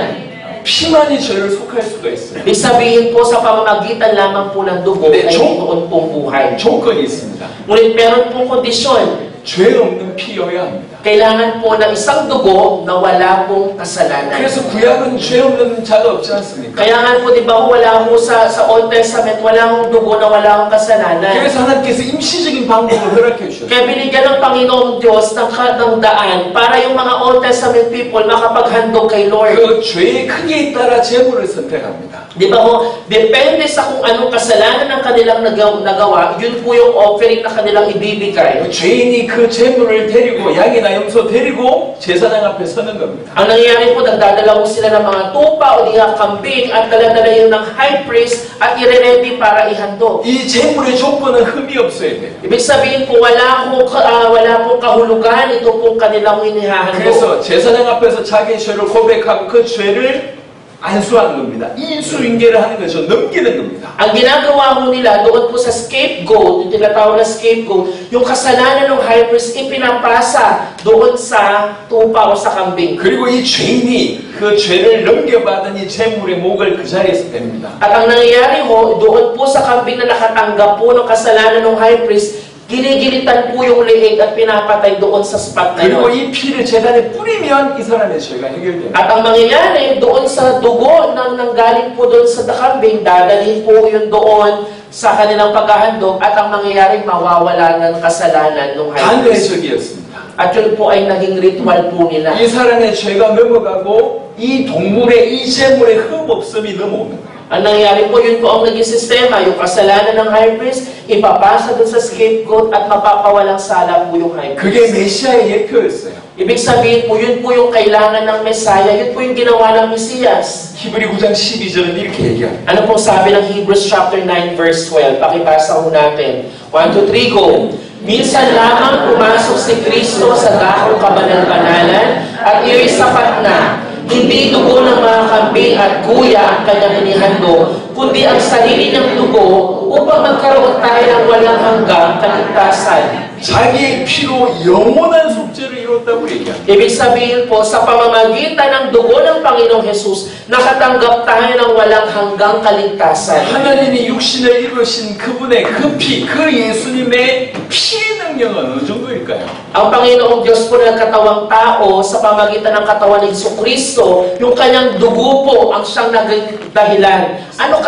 피만이 죄를 속할 수가 있어요. Ibig sabihin po sa pamamagitan lamang po ng dugo ay mayroon pong buhay. 조건이 있습니다. Ngunit meron pong kondisyon. 죄 없는 피여야 합니다. Kailangan po ng isang dugo na wala pong kasalanan. 그래서 구약은 죄 없는 자가 없지 않습니까? Kaya nga po, di ba, wala po sa Old Testament, wala pong dugo na wala pong kasalanan. 그래서 하나님께서 임시적인 방법을 허락해 주셨어요. Kaya binigyan ng Panginoong Diyos ng daan para yung mga Old Testament people makapaghandog kay Lord. 그 죄의 크기에 따라 제물을 선택합니다. Di ba ho, depende sa kung anong kasalanan ng kanilang nagawa, yun po yung offering na kanilang ibibigay. 죄인이 그 제물을 데리고 양이나 나염소 데리고 제사장 앞에 서는 겁니다. Ang nangyayari po, nagdadala po sila ng mga tupa o di nga kambing at daladala yun ng high priest at ire-ready para ihandog. 이 제물의 조건은 흠이 없어야 돼요. Ibig sabihin po, wala pong kahulugan ito pong kanilang inihahandog. 그래서 제사장 앞에서 자기의 죄를 고백하고 그 죄를 안수하는 겁니다. 인수인계를 하는 거죠. 넘기는 겁니다. Ang ginagawa ho nila doon po sa scapegoat, yung tinatawag na scapegoat, yung kasalanan ng high priest ipinapasa doon sa tupa o sa kambing. 그리고 이 죄인이 그 죄를 넘겨받은 이 제물의 목을 그 자리에서 뺍니다. At ang nangyayari ho, doon po sa kambing na nakatanggap po ng kasalanan ng high priest, ginigilitan po yung leeg at pinapatay doon sa spot na 그리고 yun. 이 피를 제단에 뿌리면 이 사람의 죄가 해결돼요. At ang mangyayari, doon sa dugo na nanggaling po doon sa kambing, dadalhin po yun doon sa kanilang paghahandog at ang mangyayari, mawawala ng kasalanan ng high priest. 반대적이었습니다. At yun po ay naging ritual po nila. 이 사람의 죄가 넘어가고 이 동물의 이 제물의 흠 없음이 넘어오는 거예요. Ang nangyari po, yun po ang naging sistema. Yung kasalanan ng high priest, ipapasa doon sa scapegoat at mapapawalang sala po yung high 그게 priest. 메시아의 예표였어요. Ibig sabihin po, yun po yung kailangan ng Messiah. Yun po yung ginawa ng Mesiyas. 히브리 9장 12절은 이렇게 얘기합니다. Ano pong sabi ng Hebrews chapter 9 verse 12? Pakibasa ho natin. 1, 2, 3, go! Minsan lamang pumasok si Kristo sa dakong kabanal-banalan at iyo'y sapat na. Hindi dugo ng mga kambing at kuya ang kanyang inihandog, kundi ang sarili niyang dugo upang magkaroon tayo ng walang hanggang kaligtasan. 자기의 피로 영원한 속죄를 이뤘다고 얘기합니다. Ibig sabihin po, sa pamamagitan ng dugo ng Panginoong Jesus, nakatanggap tayo ng walang hanggang kaligtasan. 하나님이 육신을 이루신 그분의 그 피, 그 예수님의 피의 능력은 어느 정도일까요? Ang Panginoong Diyos po na katawang tao, sa pamagitan ng katawan ni Jesucristo, yung kanyang dugo po ang siyang naging dahilan.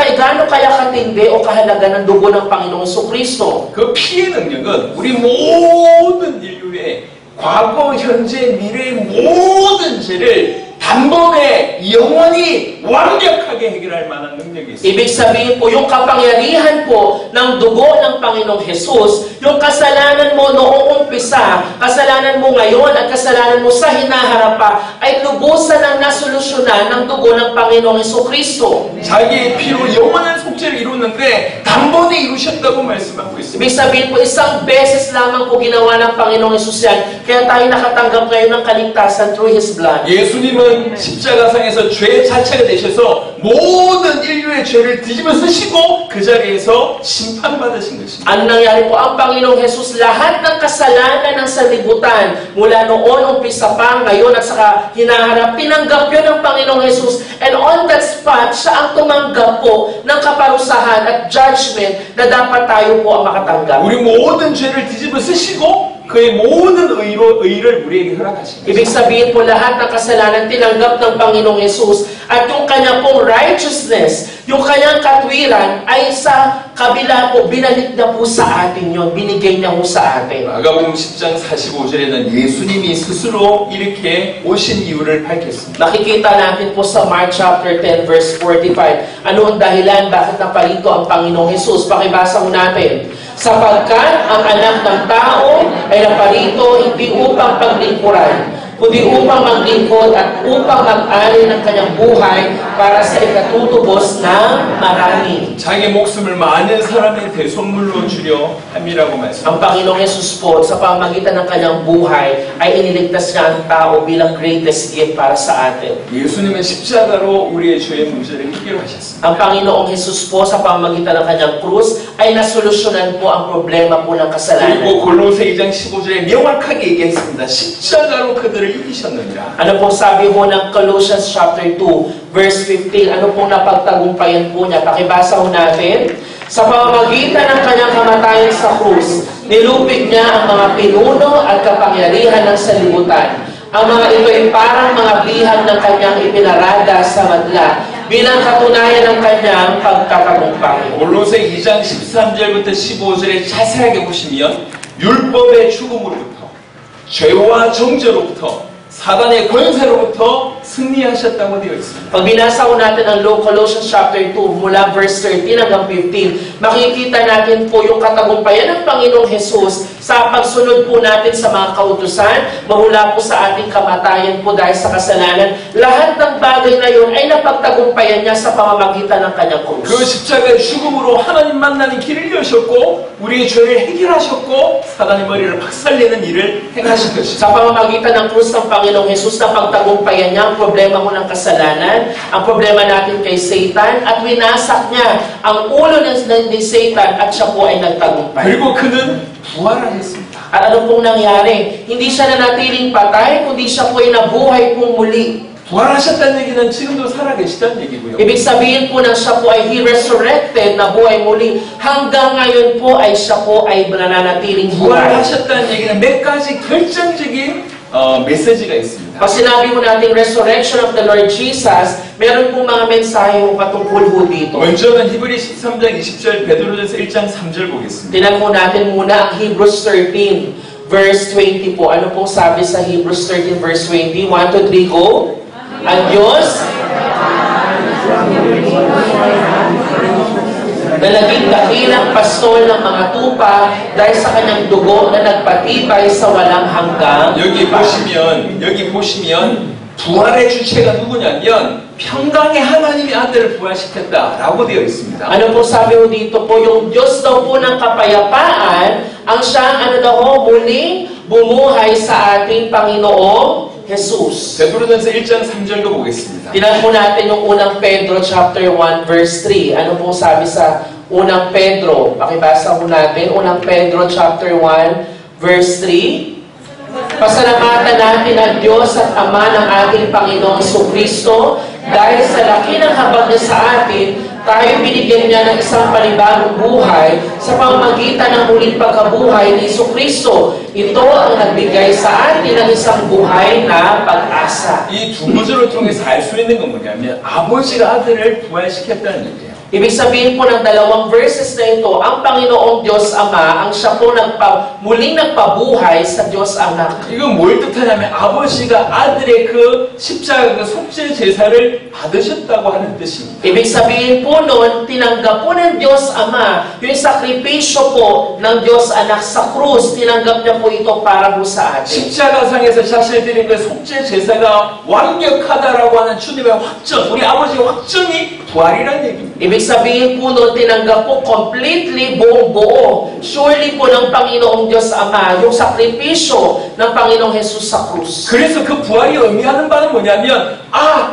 Gaano kaya katindi o kahalaga ng dugo ng Panginoong Jesucristo? 그 피의 능력은 우리 모든 인류의 과거, 현재, 미래의 모든 죄를 단번에 영원히 완벽하게 해결할 만한 능력이 있습니다. Ibig sabihin po, yung kapangyarihan po ng dugo ng Panginoong Jesus, yung kasalanan mo noong umpisa, kasalanan mo ngayon at kasalanan mo sa hinaharap pa, ay lubusan ang nasolusyonan ng dugo ng Panginoong Jesucristo. 자기의 피로 영원한 속죄를 이루는데 단번에 이루셨다고 말씀하고 있습니다. Ibig sabihin po, isang beses lamang po ginawa ng Panginoong Jesus yan, kaya tayo nakatanggap ngayon ng kaligtasan through His blood. 예수님은 십자가상에서 죄 자체가 되셔서 모든 인류의 죄를 뒤집어 쓰시고 그 자리에서 심판받으신 것입니다. Ang nangyari po, ang Panginoong Jesus, lahat ng kasalanan ng sanlibutan, mula noon, umpisa pa, ngayon at saka hinaharap, tinanggap yun ng Panginoong Jesus. And on that spot, siya ang tumanggap po ng kaparusahan at judgment na dapat tayo po ang makatanggap. 우리 모든 죄를 뒤집어 쓰시고 그의 모든 의를 우리에게 허락하신 Ibig sabihin po, lahat ng kasalanan tinanggap ng Panginoong Jesus at yung kanya pong righteousness, yung kanyang katwiran ay sa kabila po, binalik na po sa atin yun, binigay niya po sa atin. 마가복음 10장 45절에는 예수님이 스스로 이렇게 오신 이유를 밝혔습니다. Nakikita natin po sa Mark chapter 10 verse 45, ano ang dahilan bakit naparito ang Panginoong Jesus? Pakibasa mo natin. Sapagkat ang anak ng tao ay naparito hindi upang paglingkuran, kundi upang maglingkod at upang mag-alay ng kanyang buhay para sa ikatutubos ng marami. 자기 목숨을 많은 사람의 대속물로 주려 함이라고 말씀합니다. Ang Panginoong Jesus po, sa pamagitan ng kanyang buhay, ay iniligtas niya ang tao bilang greatest gift para sa atin. 예수님은 십자가로 우리의 죄의 문제를 해결하셨습니다. Ang Panginoong Jesus po, sa pamagitan ng kanyang krus, ay nasolusyonan po ang problema po ng kasalanan. 그리고 골로새 2장 15절에 명확하게 얘기했습니다. 십자가로 그들을 이기셨느니라. Ano pong sabi ho ng Colossians chapter 2, verse 15? Ano pong napagtagumpayan po niya? Pakibasa ho natin. Sa pamamagitan ng kanyang kamatayan sa krus, nilupig niya ang mga pinuno at kapangyarihan ng sanlibutan. Ang mga ito ay parang mga bihag ng kanyang ipinarada sa madla bilang katunayan ng kanyang pagkatagumpay. 골로새 2장 13절부터 15절에 자세하게 보시면 율법의 죽음으로부터 죄와 정죄로부터 사단의 권세로부터 승리하셨다고 되어 있습니다. Pag binasa ko natin ang Colossians chapter 2, mula verse 13 hanggang 15, makikita natin po yung katagumpayan ng Panginoong Jesus sa pagsunod po natin sa mga kautusan, mahula po sa ating kamatayan po dahil sa kasalanan. Lahat ng bagay na yun ay napagtagumpayan niya sa pamamagitan ng kanyang krus. 그 십자가의 죽음으로 하나님 만나는 길을 여셨고 우리의 죄를 해결하셨고 사단의 머리를 박살내는 일을 행하신 것입니다. Sa pamamagitan ng krus ng Panginoong Jesus, napagtagumpayan niya ang problema mo ng kasalanan, ang problema natin kay Satan, at winasak niya ang ulo ni Satan at siya po ay nagtagumpay. 그리고 그는 부활하셨습니다. At ano pong nangyari? Hindi siya nanatiling patay, kundi siya po ay nabuhay pong muli. 부활하셨다는 얘기는 지금도 살아계시다는 얘기고요. Ibig sabihin po na siya po ay he resurrected, nabuhay muli. Hanggang ngayon po ay siya po ay nananatiling buhay. 부활하셨다는 얘기는 몇 가지 결정적인 메시지가 있습니다. Pag sinabi mo natin resurrection of the Lord Jesus, meron pong mga mensahe mo patungkol po dito. 먼저는 히브리 13장 20절, 베드로전서 1장 3절 보겠습니다. Tingnan po natin muna ang Hebrews 13, verse 20 po. Ano pong sabi sa Hebrews 13, verse 20? 1, 2, 3, go! Ang Diyos na naging dakilang pastol ng mga tupa dahil sa kanyang dugo na nagpatibay sa walang hanggang. 여기 보시면 부활의 주체가 누구냐면 평강의 하나님의 아들을 부활시켰다라고 되어 있습니다. Ano po sabi mo dito po? Yung Diyos daw po ng kapayapaan ang siyang ano daw ho, muling bumuhay sa ating Panginoong Jesus. 베드로전서 1장 3절도 보겠습니다. Tingnan po natin yung unang Pedro chapter 1 verse 3. Ano pong sabi sa unang Pedro? Pakibasa po natin. Unang Pedro chapter 1 verse 3. Pasalamatan natin ang Diyos at Ama ng ating Panginoong Jesucristo dahil sa laki ng habag niya sa atin, tayo binigyan niya ng isang panibagong buhay sa pamamagitan ng muling pagkabuhay ni Jesucristo. Ito ang nagbigay sa atin ng isang buhay na pag-asa. 이 두 구절을 통해서 알 수 있는 건 뭐냐면 아버지가 아들을 부활시켰다는 얘기예요. Ibig sabihin po ng dalawang verses na ito, ang Panginoong Diyos Ama, ang siya po muling nagpabuhay sa Diyos Anak. 이건 뭘 뜻하냐면 아버지가 아들의 그 십자가 그 속죄 제사를 받으셨다고 하는 뜻입니다. Ibig sabihin po noon, tinanggap po ng Diyos Ama yung sakripisyo po ng Diyos Anak sa krus. Tinanggap niya po ito para po sa atin. 십자가상에서 자신을 드린 그 속죄 제사가 완벽하다라고 하는 주님의 확정, 우리 아버지의 확정이 부활이라는 얘기입니다. Ibig sabihin po noon, tinanggap po completely, buong-buo. Surely po ng Panginoong Diyos Ama, yung sakripisyo ng Panginoong Jesus sa krus. 그래서 그 부활이 의미하는 바는 뭐냐면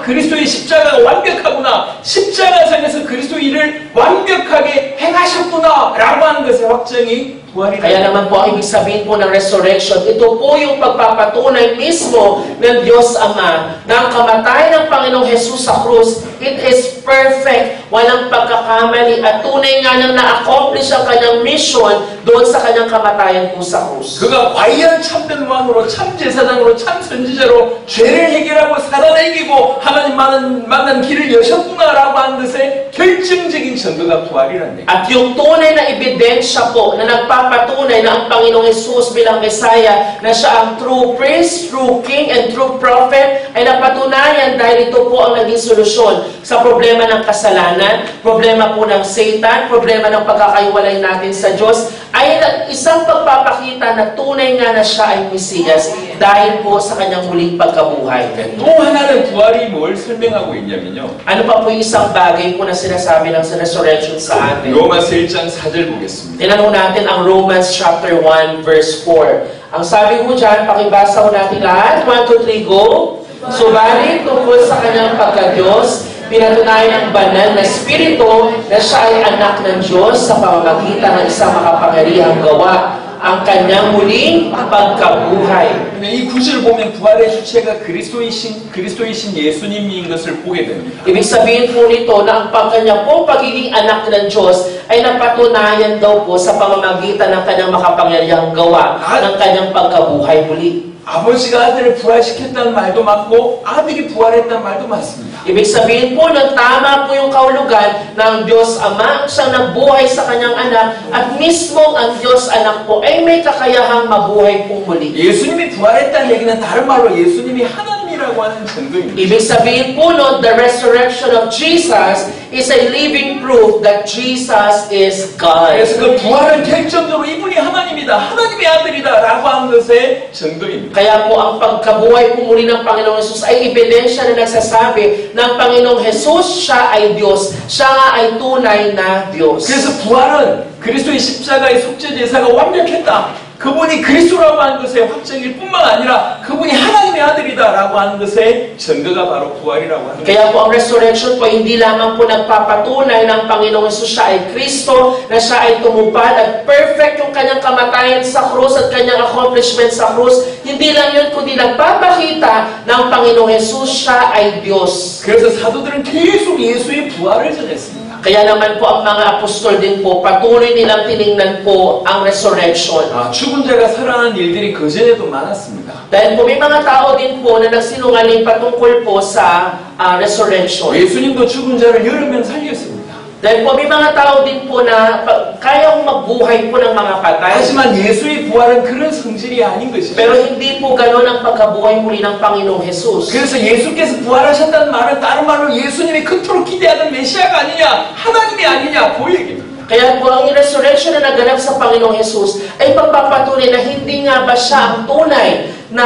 그리스도의 십자가가 완벽하구나. 십자가상에서 그리스도 일을 완벽하게 행하셨구나 라고 하는 것의 확정이 부활이다. Kaya naman po, ang ibig sabihin po ng resurrection, ito po yung pagpapatunay mismo ng Diyos Ama na ang kamatayan ng Panginoong Jesus sa krus, it is perfect, walang pagkakamali, at tunay nga nang na-accomplish ang kanyang mission doon sa kanyang kamatayan po sa krus. 그가 과연 참된 왕으로, 참 제사장으로, 참 선지자로 죄를 해결하고 사단을 이기고 하나님 만난 길을 여셨구나라고 하는 것의 결정적인 증거가 부활이라는 얘기. At yung tunay na ebidensya po na nagpapatunay na ang Panginoong Jesus bilang Messiah, na siya ang true priest, true king, and true prophet, ay napatunayan dahil ito po ang naging solusyon sa problema ng kasalanan, problema po ng Satan, problema ng pagkakaiwalay natin sa Diyos, ay isang pagpapakita na tunay nga na siya ay Mesiyas dahil po sa kanyang muling pagkabuhay. 또 하나는 부활이 뭘 설명하고 있냐면요. Ano pa po yung isang bagay po na sinasabi ng resurrection sa atin? 로마서 1장 4절 보겠습니다. Tingnan mo natin ang Romans chapter 1 verse 4. Ang sabi ko dyan, pakibasa ko natin lahat. 1, 2, 3, go! Subalit tungkol sa kanyang pagka-Diyos, pinatunayan ng banal na Espiritu na siya ay anak ng Diyos sa pamamagitan ng isang makapangyarihang gawa, ang kanyang muling pagkabuhay. 이 구절을 보면 부활의 주체가 그리스도이신 예수님인 것을 보게 됩니다. Ibig sabihin po nito na ang kanya pong pagiging anak ng Diyos ay napatunayan daw po sa pamamagitan ng kanyang makapangyarihang gawa, ng kanyang pagkabuhay muli. 아버지가 아들을 부활시켰다는 말도 맞고 아들이 부활했다는 말도 맞습니다. Ibig sabihin po na tama po yung kahulugan ng Diyos Ama siyang nagbuhay sa kanyang anak at mismo ang Diyos Anak po ay may kakayahang mabuhay pong muli. 예수님이 부활했다는 얘기는 다른 말로 예수님이 하나님이 부활이라고 하는 증거입니다. Ibig sabihin po nun, the resurrection of Jesus is a living proof that Jesus is God. 그래서 그 부활은 결정적으로 이분이 하나님이다, 하나님의 아들이다 라고 하는 것의 증거입니다. Kaya po ang pagkabuhay po muli ng Panginoong Jesus ay ebidensya na nagsasabi ng Panginoong Jesus, siya ay Diyos. Siya nga ay tunay na Diyos. 그래서 부활은 그리스도의 십자가의 속죄 제사가 완벽했다, 그분이 그리스도라고 하는 것의 확증일 뿐만 아니라 그분이 하나님의 아들이다라고 하는 것의 증거가 바로 부활이라고 하는 것입니다. Kaya po ang resurrection po hindi lamang po nagpapatunay ng Panginoong Jesus siya ay Kristo, na siya ay tumupad at perfect yung kanyang kamatayan sa krus at kanyang accomplishment sa krus. Hindi lang yun, kundi nagpapakita ng Panginoong Jesus siya ay Diyos. 그래서 사도들은 계속 예수의 부활을 전했습니다. Kaya naman po ang mga apostol din po, patuloy nilang tiningnan po ang resurrection. 죽은 자가 살아난 일들이 그전에도 많았습니다. Dahil po may mga tao din po na nagsinungaling patungkol po sa resurrection. 예수님도 죽은 자를 여러 명 살렸습니다. Dahil po may mga tao din po na kayang magbuhay po ng mga patay. 하지만 예수의 부활은 그런 성질이 아닌 것이죠. Pero hindi po gano'n ang pagkabuhay muli ng Panginoong Jesus. 그래서 예수께서 부활하셨다는 말은 다른 말로 예수님이 그토록 기대하던 메시아가 아니냐, 하나님이 아니냐 그 얘기입니다. Kaya po ang resurrection na naganap sa Panginoong Jesus ay pagpapatunay na hindi nga ba siya ang tunay na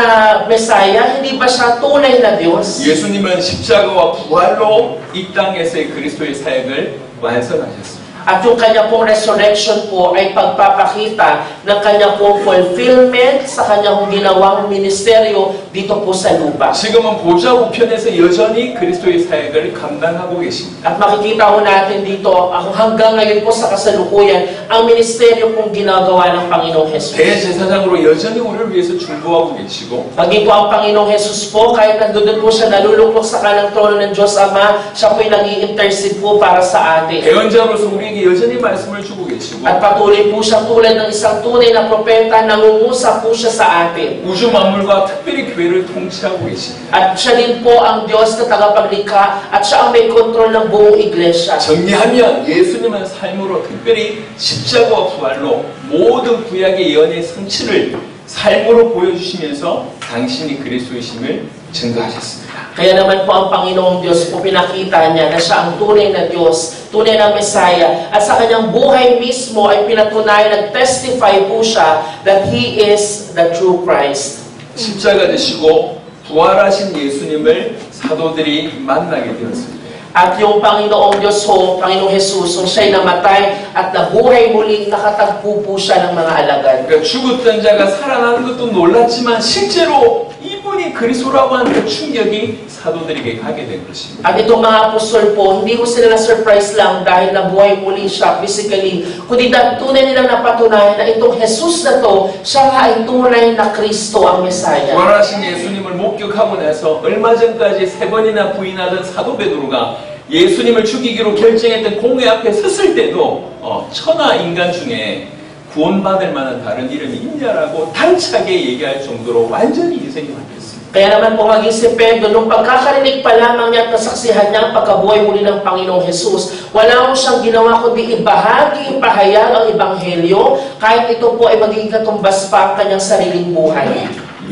Messiah, hindi ba siya tunay na Diyos? 예수님은 십자가와 부활로 이 땅에서의 그리스도의 사역을 완성하셨습니다. At yung kanya pong resurrection po ay pagpapakita ng kanya pong fulfillment sa kanya pong ginawang ministeryo dito po sa lupa. 지금은 보좌 우편에서 여전히 그리스도의 사역을 감당하고 계십니다. At makikita ho natin dito, hanggang ngayon po sa kasalukuyan, ang ministeryo pong ginagawa ng Panginoong Jesus. 대제사장으로 여전히 우리를 위해서 중보하고 계시고 Maging po ang Panginoong Jesus po, kahit nandun po siya nalulukok sa kanang trono ng Diyos Ama, siya po'y nag-i-intercede po para sa atin. 예언자로서 우리에게 여전히 말씀을 주고 계시고 At patuloy po siyang tulad ng isang tunay na propeta, nangungusap po siya sa atin. 우주 만물과 특별히 교회를 통치하고 계십니다. At siya din po ang Diyos na tagapaglikha at siya ang may kontrol ng buong iglesia. 정리하면 예수님은 삶으로 특별히 십자가와 부활로 모든 구약의 예언의 성취를 삶으로 보여주시면서 당신이 그리스도이심을 증거하셨습니다. Kaya naman po ang Panginoong Diyos po pinakita niya na siya ang tunay na Diyos, tunay na Messiah. At sa kanyang buhay mismo ay pinatunayan, nag-testify po siya that He is the true Christ. 십자가 되시고 부활하신 예수님을 사도들이 만나게 되었습니다. At yung Panginoong Diyos ho, Panginoong Jesus, kung siya'y namatay at nabuhay muling, nakatagpo po siya ng mga alagad. 그러니까 죽었던 자가 살아나는 것도 놀랐지만 실제로 이분이 그리스도라고 하는 그 충격이 사도들에게 가게 된 것입니다. At itong mga apostol po, hindi ko sila na-surprise lang dahil nabuhay muli siya physically, kundi tunay nilang napatunayan na itong Jesus na to, siya nga ay tunay na Kristo ang Messiah. 부활하신 예수님을 목격하고 나서 얼마 전까지 3번이나 부인하던 사도 베드로가 예수님을 죽이기로 결정했던 공회 앞에 섰을 때도 천하 인간 중에 구원받을 만한 다른 이름이 있냐라고 당차게 얘기할 정도로 완전히 인생이 바뀌었습니다. Kaya naman po maging si Pedro, nung pagkakarinig pa lamang niya at nasaksihan niya ang pagkabuhay muli ng Panginoong Jesus, wala mo siyang ginawa kundi ibahagi, ipahayag ang Ebanghelyo, kahit ito po ay magiging katumbas pa ang kanyang sariling buhay.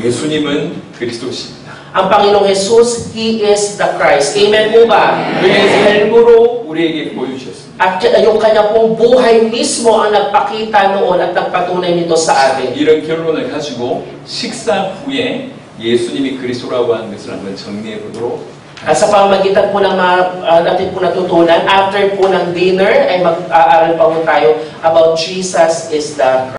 예수님은 그리스도십니다. Ang Panginoong Jesus, He is the Christ. Amen po ba? 그의 삶으로 우리에게 보여주셨습니다. At yung kanya pong buhay mismo ang nagpakita noon at nagpatunay nito sa atin. 이런 결론을 가지고 식사 후에 예수님이 그리스도라고 하는 것을 한번 정리해 보도록 At sa pamamagitan po ng natin po natutunan, after po ng dinner, ay mag-aaral pa po tayo about Jesus is the